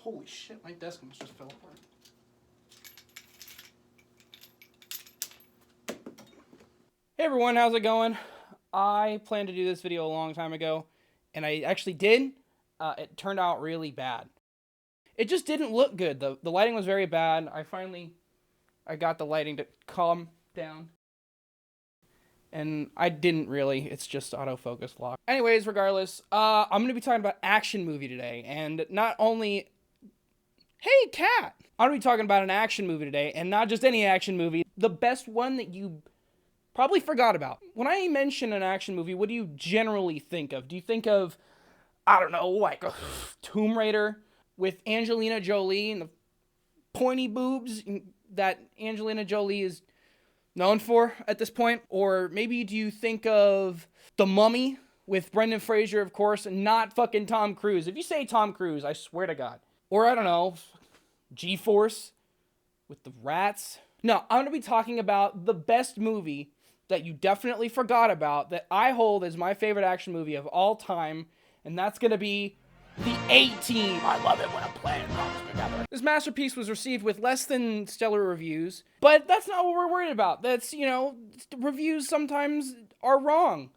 Holy shit, my desk almost just fell apart. Hey everyone, how's it going? I planned to do this video a long time ago, and I actually did. It turned out really bad. It just didn't look good. The lighting was very bad. I got the lighting to calm down. And I didn't really. It's just autofocus lock. Anyways, regardless, I'm going to be talking about action movie today. And not only... Hey, cat! I'm going to be talking about an action movie today, and not just any action movie. The best one that you probably forgot about. When I mention an action movie, what do you generally think of? Do you think of, I don't know, like Tomb Raider with Angelina Jolie and the pointy boobs that Angelina Jolie is known for at this point? Or maybe do you think of The Mummy with Brendan Fraser, of course, and not fucking Tom Cruise? If you say Tom Cruise, I swear to God. Or I don't know, G-Force with the rats. No, I'm going to be talking about the best movie that you definitely forgot about that I hold as my favorite action movie of all time, and that's going to be The A-Team. I love it when a plan comes together. This masterpiece was received with less than stellar reviews, but that's not what we're worried about. That's, reviews sometimes are wrong.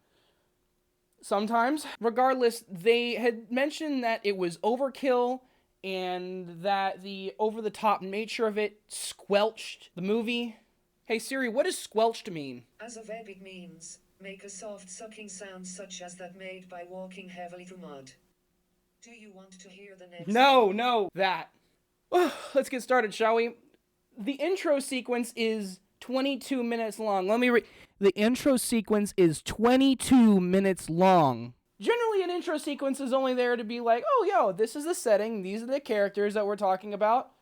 Sometimes. Regardless, they had mentioned that it was overkill and that the over-the-top nature of it squelched the movie. Hey Siri, what does squelched mean? As of epic means, make a soft sucking sound such as that made by walking heavily through mud. Do you want to hear the next? No, that. Let's get started, shall we? The intro sequence is 22 minutes long. The intro sequence is 22 minutes long. Generally, an intro sequence is only there to be like, oh, yo, this is the setting. These are the characters that we're talking about.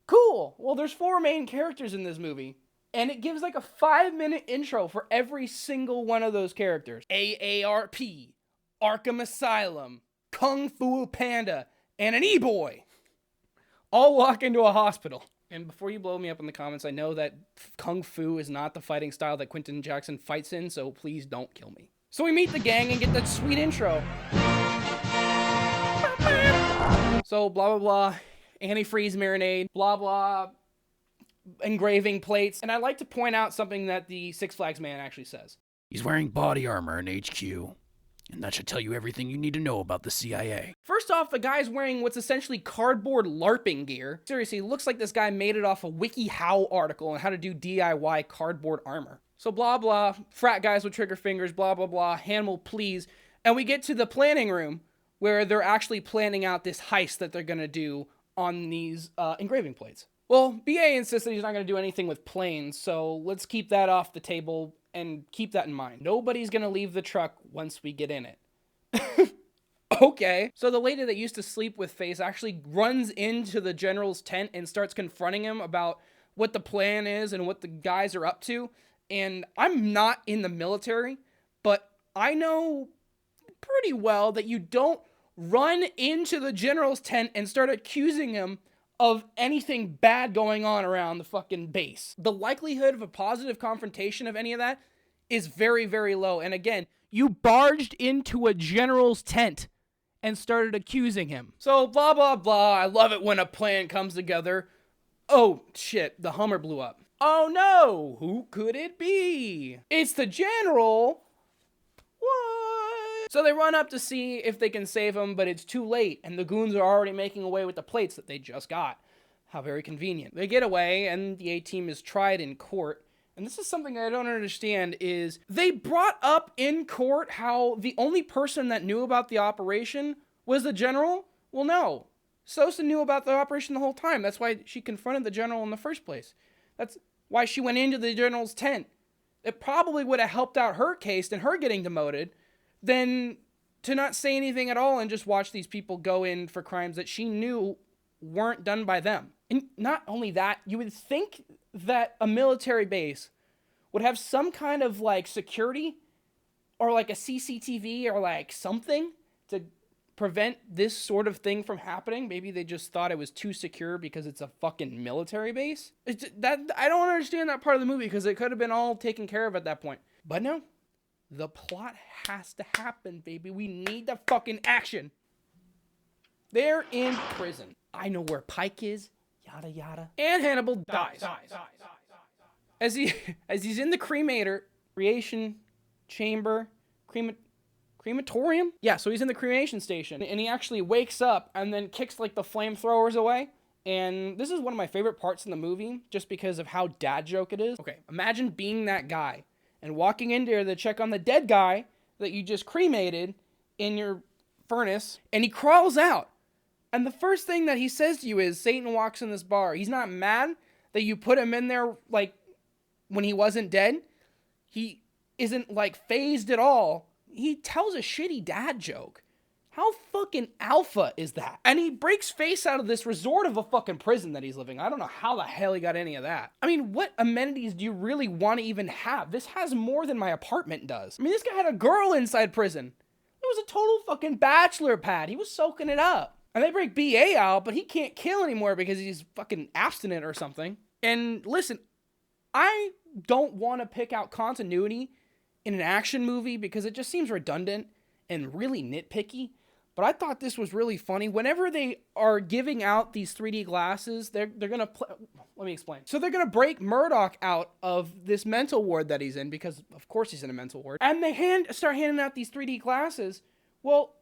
Cool. Well, there's 4 main characters in this movie. And it gives like a 5-minute intro for every single one of those characters. AARP, Arkham Asylum, Kung Fu Panda, and an E-Boy. All walk into a hospital. And before you blow me up in the comments, I know that Kung Fu is not the fighting style that Quentin Jackson fights in, so please don't kill me. So we meet the gang and get that sweet intro. So blah, blah, blah. Antifreeze marinade. Blah, blah. Engraving plates. And I'd like to point out something that the Six Flags man actually says. He's wearing body armor in HQ, and that should tell you everything you need to know about the CIA. First off, the guy's wearing what's essentially cardboard LARPing gear. Seriously, it looks like this guy made it off a WikiHow article on how to do DIY cardboard armor. So blah, blah, frat guys with trigger fingers, blah, blah, blah, Hannibal, please. And we get to the planning room where they're actually planning out this heist that they're going to do on these engraving plates. Well, BA insists that he's not going to do anything with planes, so let's keep that off the table and keep that in mind. Nobody's going to leave the truck once we get in it. Okay. So the lady that used to sleep with Face actually runs into the general's tent and starts confronting him about what the plan is and what the guys are up to. And I'm not in the military, but I know pretty well that you don't run into the general's tent and start accusing him of anything bad going on around the fucking base. The likelihood of a positive confrontation of any of that is very, very low. And again, you barged into a general's tent and started accusing him. So blah, blah, blah. I love it when a plan comes together. Oh, shit. The Hummer blew up. Oh, no. Who could it be? It's the general. What? So they run up to see if they can save him, but it's too late, and the goons are already making away with the plates that they just got. How very convenient. They get away, and the A-Team is tried in court. And this is something I don't understand, is they brought up in court how the only person that knew about the operation was the general? Well, no. Sosa knew about the operation the whole time. That's why she confronted the general in the first place. That's why she went into the general's tent. It probably would have helped out her case and her getting demoted than to not say anything at all and just watch these people go in for crimes that she knew weren't done by them. And not only that, you would think that a military base would have some kind of like security or like a CCTV or like something to prevent this sort of thing from happening. Maybe they just thought it was too secure because it's a fucking military base. I don't understand that part of the movie because it could have been all taken care of at that point. But no, the plot has to happen, baby. We need the fucking action. They're in prison. I know where Pike is, yada yada. And Hannibal dies. As he's in the creation chamber, crematorium? Yeah, so he's in the cremation station, and he actually wakes up and then kicks like the flamethrowers away. And this is one of my favorite parts in the movie, just because of how dad joke it is. Okay, imagine being that guy and walking in there to check on the dead guy that you just cremated in your furnace, and he crawls out. And the first thing that he says to you is, Satan walks in this bar. He's not mad that you put him in there, like, when he wasn't dead. He isn't, like, phased at all. He tells a shitty dad joke. How fucking alpha is that? And he breaks face out of this resort of a fucking prison that he's living. I don't know how the hell he got any of that. I mean, what amenities do you really want to even have? This has more than my apartment does. I mean, this guy had a girl inside prison. It was a total fucking bachelor pad. He was soaking it up. And they break BA out, but he can't kill anymore because he's fucking abstinent or something. And listen, I don't want to pick out continuity in an action movie because it just seems redundant and really nitpicky. But I thought this was really funny. Whenever they are giving out these 3D glasses, they're going to let me explain. So they're going to break Murdoch out of this mental ward that he's in, because of course he's in a mental ward. And they start handing out these 3D glasses. Well,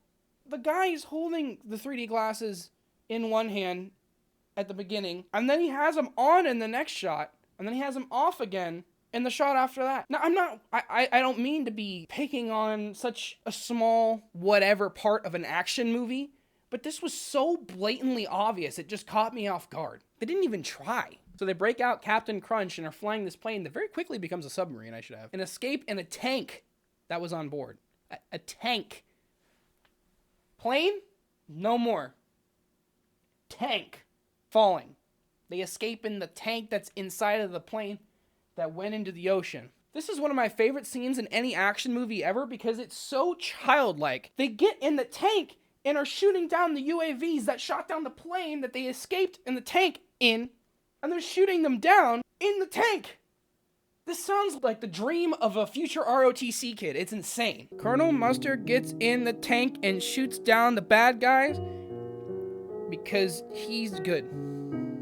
the guy is holding the 3D glasses in one hand at the beginning, and then he has them on in the next shot, and then he has them off again in the shot after that. Now, I don't mean to be picking on such a small whatever part of an action movie, but this was so blatantly obvious, it just caught me off guard. They didn't even try. So they break out Captain Crunch and are flying this plane that very quickly becomes a submarine, I should have. An escape in a tank that was on board. A tank. Plane? No more. Tank. Falling. They escape in the tank that's inside of the plane that went into the ocean. This is one of my favorite scenes in any action movie ever because it's so childlike. They get in the tank and are shooting down the UAVs that shot down the plane that they escaped in the tank in, and they're shooting them down in the tank. This sounds like the dream of a future ROTC kid. It's insane. Colonel Mustard gets in the tank and shoots down the bad guys because he's good.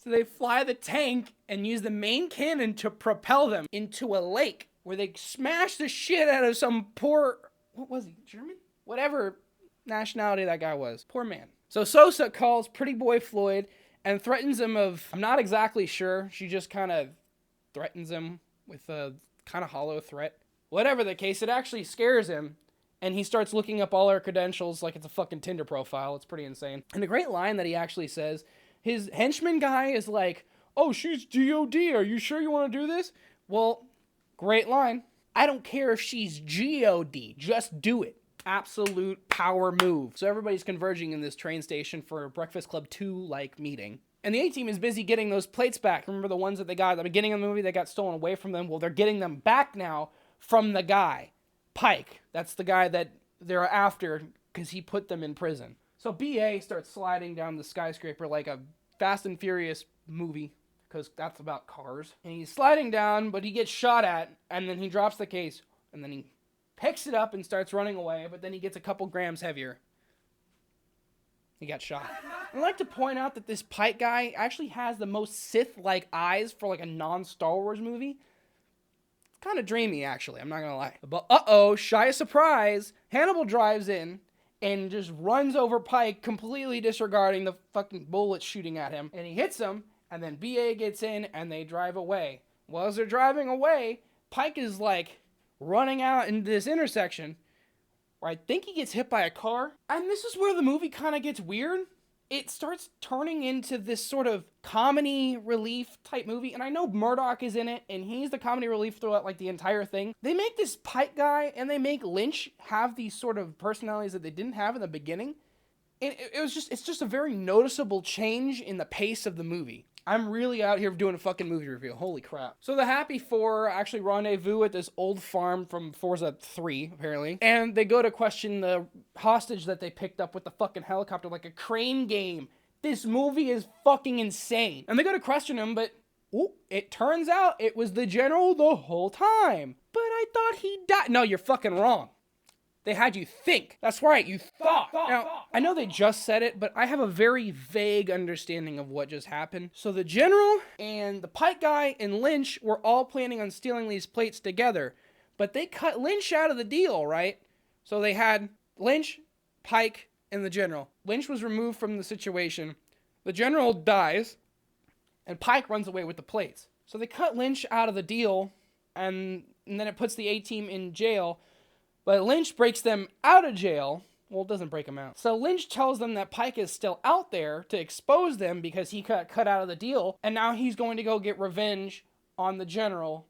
So they fly the tank and use the main cannon to propel them into a lake where they smash the shit out of some poor, what was he, German? Whatever nationality that guy was. Poor man. So Sosa calls Pretty Boy Floyd and threatens him of, I'm not exactly sure. She just kind of threatens him with a kind of hollow threat. Whatever the case, it actually scares him. And he starts looking up all her credentials like it's a fucking Tinder profile. It's pretty insane. And the great line that he actually says, his henchman guy is like, oh, she's GOD. Are you sure you want to do this? Well, great line. I don't care if she's GOD. Just do it. Absolute power move. So everybody's converging in this train station for a Breakfast Club 2-like meeting. And the A-Team is busy getting those plates back. Remember the ones that they got at the beginning of the movie? They got stolen away from them. Well, they're getting them back now from the guy, Pike. That's the guy that they're after because he put them in prison. So BA starts sliding down the skyscraper like a Fast and Furious movie, because that's about cars. And he's sliding down, but he gets shot at, and then he drops the case, and then he picks it up and starts running away, but then he gets a couple grams heavier. He got shot. I'd like to point out that this Pike guy actually has the most Sith-like eyes for like a non-Star Wars movie. It's kind of dreamy, actually, I'm not gonna lie. But uh-oh, shy of surprise, Hannibal drives in and just runs over Pike, completely disregarding the fucking bullets shooting at him. And he hits him, and then BA gets in, and they drive away. Well, as they're driving away, Pike is, like, running out into this intersection, where I think he gets hit by a car. And this is where the movie kind of gets weird. It starts turning into this sort of comedy relief type movie. And I know Murdoch is in it, and he's the comedy relief throughout like the entire thing. They make this Pike guy and they make Lynch have these sort of personalities that they didn't have in the beginning. And it's just a very noticeable change in the pace of the movie. I'm really out here doing a fucking movie review. Holy crap. So the Happy Four actually rendezvous at this old farm from Forza 3, apparently. And they go to question the hostage that they picked up with the fucking helicopter like a crane game. This movie is fucking insane. And they go to question him, but it turns out it was the general the whole time. But I thought he died. No, you're fucking wrong. They had you think. That's right, you thought. Now, I know they just said it, but I have a very vague understanding of what just happened. So the general and the Pike guy and Lynch were all planning on stealing these plates together, but they cut Lynch out of the deal, right? So they had Lynch, Pike, and the general. Lynch was removed from the situation. The general dies, and Pike runs away with the plates. So they cut Lynch out of the deal, and then it puts the A-team in jail. But Lynch breaks them out of jail. Well, it doesn't break them out. So Lynch tells them that Pike is still out there to expose them because he got cut out of the deal. And now he's going to go get revenge on the general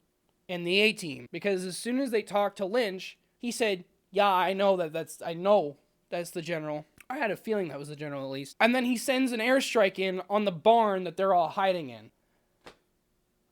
and the A-team. Because as soon as they talked to Lynch, he said, yeah, I know that's the general. I had a feeling that was the general at least. And then he sends an airstrike in on the barn that they're all hiding in.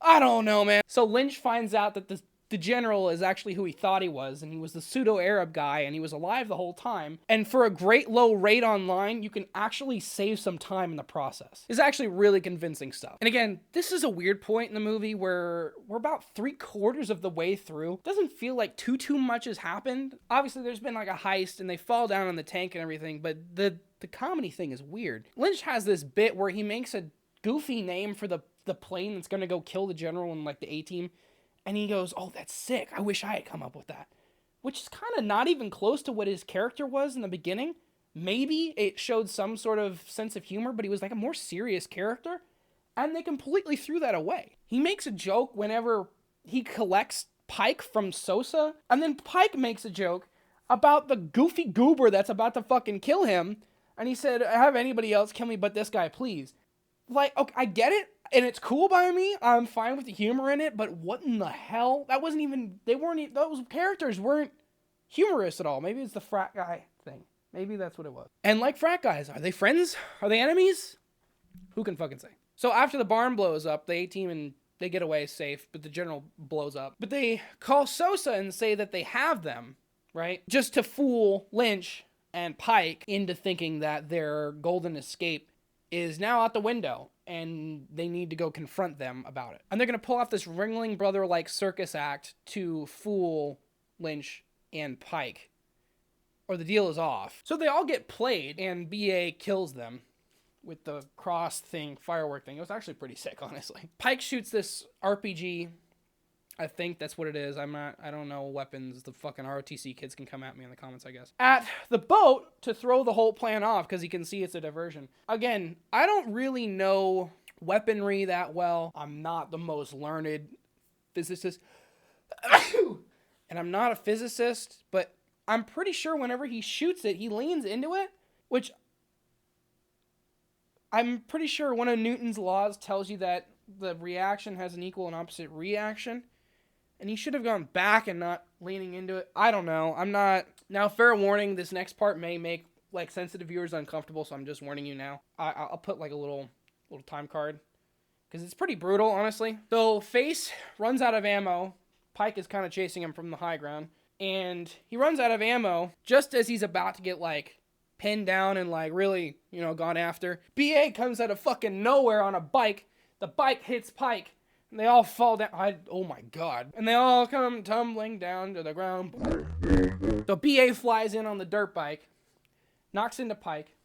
I don't know, man. So Lynch finds out that the general is actually who he thought he was, and he was the pseudo-Arab guy, and he was alive the whole time. And for a great low rate online, you can actually save some time in the process. It's actually really convincing stuff. And again, this is a weird point in the movie where we're about 3/4 of the way through. It doesn't feel like too much has happened. Obviously, there's been like a heist, and they fall down in the tank and everything, but the comedy thing is weird. Lynch has this bit where he makes a goofy name for the plane that's gonna go kill the general and like the A-team. And he goes, oh, that's sick. I wish I had come up with that. Which is kind of not even close to what his character was in the beginning. Maybe it showed some sort of sense of humor, but he was like a more serious character. And they completely threw that away. He makes a joke whenever he collects Pike from Sosa. And then Pike makes a joke about the goofy goober that's about to fucking kill him. And he said, have anybody else kill me but this guy, please. Like, okay, I get it. And it's cool by me. I'm fine with the humor in it, but what in the hell? That wasn't even, those characters weren't humorous at all. Maybe it's the frat guy thing. Maybe that's what it was. And like frat guys, are they friends? Are they enemies? Who can fucking say? So after the barn blows up, the A-team and they get away safe, but the general blows up. But they call Sosa and say that they have them, right? Just to fool Lynch and Pike into thinking that their golden escape is now out the window, and they need to go confront them about it. And they're going to pull off this Ringling Brother-like circus act to fool Lynch and Pike, or the deal is off. So they all get played, and B.A. kills them with the cross thing, firework thing. It was actually pretty sick, honestly. Pike shoots this RPG. I think that's what it is. I don't know weapons. The fucking ROTC kids can come at me in the comments, I guess. At the boat to throw the whole plan off because he can see it's a diversion. Again, I don't really know weaponry that well. I'm not the most learned physicist. And I'm not a physicist, but I'm pretty sure whenever he shoots it, he leans into it, which I'm pretty sure one of Newton's laws tells you that the reaction has an equal and opposite reaction. And he should have gone back and not leaning into it. I don't know. I'm not... Now, fair warning, this next part may make, like, sensitive viewers uncomfortable, so I'm just warning you now. I'll put, like, a little time card. Because it's pretty brutal, honestly. So, Face runs out of ammo. Pike is kind of chasing him from the high ground. And he runs out of ammo just as he's about to get, like, pinned down and, like, really, gone after. B.A. comes out of fucking nowhere on a bike. The bike hits Pike. And they all fall down. Oh my god. And they all come tumbling down to the ground. So B.A. flies in on the dirt bike. Knocks into Pike.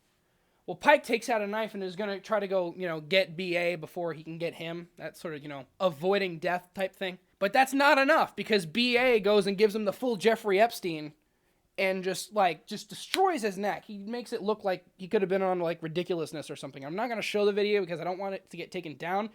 Well, Pike takes out a knife and is going to try to go, get B.A. before he can get him. That sort of, avoiding death type thing. But that's not enough because B.A. goes and gives him the full Jeffrey Epstein. And just destroys his neck. He makes it look like he could have been on, like, ridiculousness or something. I'm not going to show the video because I don't want it to get taken down.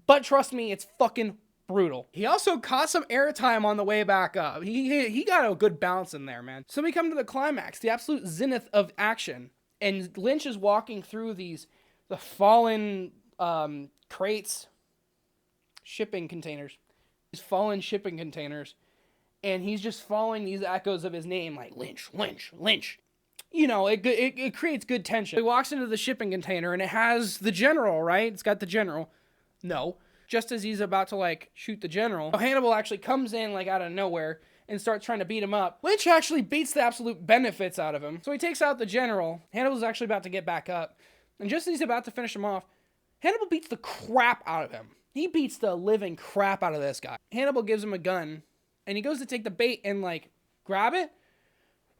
But trust me, it's fucking brutal. He also caught some airtime on the way back up. He got a good bounce in there, man. So we come to the climax, the absolute zenith of action. And Lynch is walking through the fallen crates, shipping containers. These fallen shipping containers. And he's just following these echoes of his name, like Lynch, Lynch, Lynch. It creates good tension. He walks into the shipping container and it has the general, right? It's got the general. No. Just as he's about to, like, shoot the general, Hannibal actually comes in, like, out of nowhere and starts trying to beat him up. Lynch actually beats the absolute benefits out of him. So he takes out the general. Hannibal's actually about to get back up. And just as he's about to finish him off, Hannibal beats the crap out of him. He beats the living crap out of this guy. Hannibal gives him a gun, and he goes to take the bait and, like, grab it.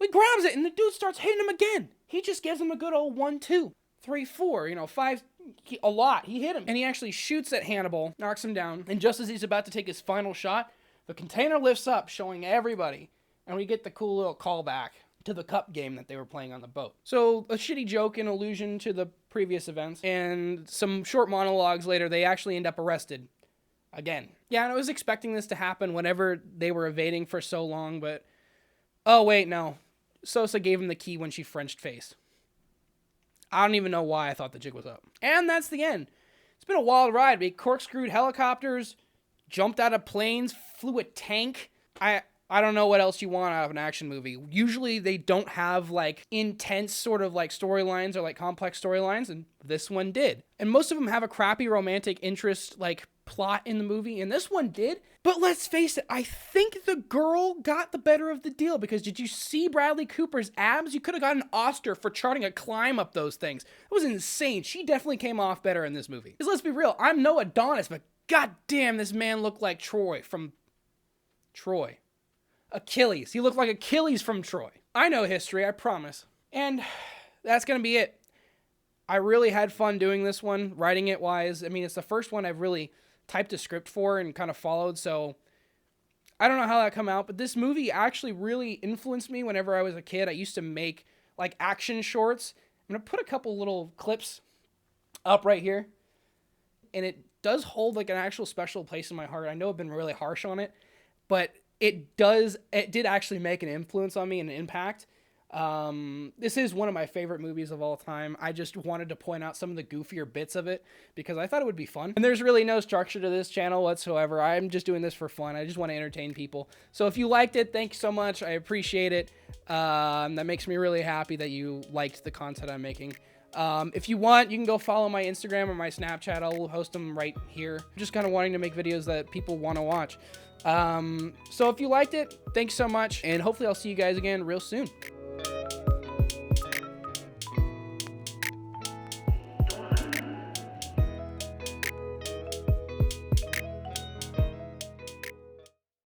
He grabs it, and the dude starts hitting him again. He just gives him a good old 1, 2, 3, 4, 5, a lot. He hit him. And he actually shoots at Hannibal, knocks him down. And just as he's about to take his final shot, the container lifts up, showing everybody. And we get the cool little callback to the cup game that they were playing on the boat. So a shitty joke in allusion to the previous events. And some short monologues later, they actually end up arrested again. Yeah, and I was expecting this to happen whenever they were evading for so long, but... Oh, wait, no. Sosa gave him the key when she Frenched face. I don't even know why I thought the jig was up. And that's the end. It's been a wild ride. We corkscrewed helicopters, jumped out of planes, flew a tank. I don't know what else you want out of an action movie. Usually they don't have like intense sort of like storylines or like complex storylines, and this one did. And most of them have a crappy romantic interest like plot in the movie, and this one did. But let's face it, I think the girl got the better of the deal, because did you see Bradley Cooper's abs? You could have got an Oscar for charting a climb up those things. It was insane. She definitely came off better in this movie. Because let's be real, I'm no Adonis, but goddamn, this man looked like Troy from Troy. Achilles. He looked like Achilles from Troy. I know history, I promise. And that's gonna be it. I really had fun doing this one, writing it wise. I mean, it's the first one I've really typed a script for and kind of followed, so I don't know how that come out, but this movie actually really influenced me whenever I was a kid. I used to make like action shorts. I'm gonna put a couple little clips up right here, and it does hold like an actual special place in my heart. I know I've been really harsh on it, but it did actually make an influence on me and an impact. This is one of my favorite movies of all time. I just wanted to point out some of the goofier bits of it because I thought it would be fun. And there's really no structure to this channel whatsoever. I'm just doing this for fun. I just want to entertain people. So if you liked it, thank you so much. I appreciate it. That makes me really happy that you liked the content I'm making. If you want, you can go follow my Instagram or my Snapchat. I'll host them right here. I'm just kind of wanting to make videos that people want to watch. So if you liked it, thanks so much, and hopefully I'll see you guys again real soon.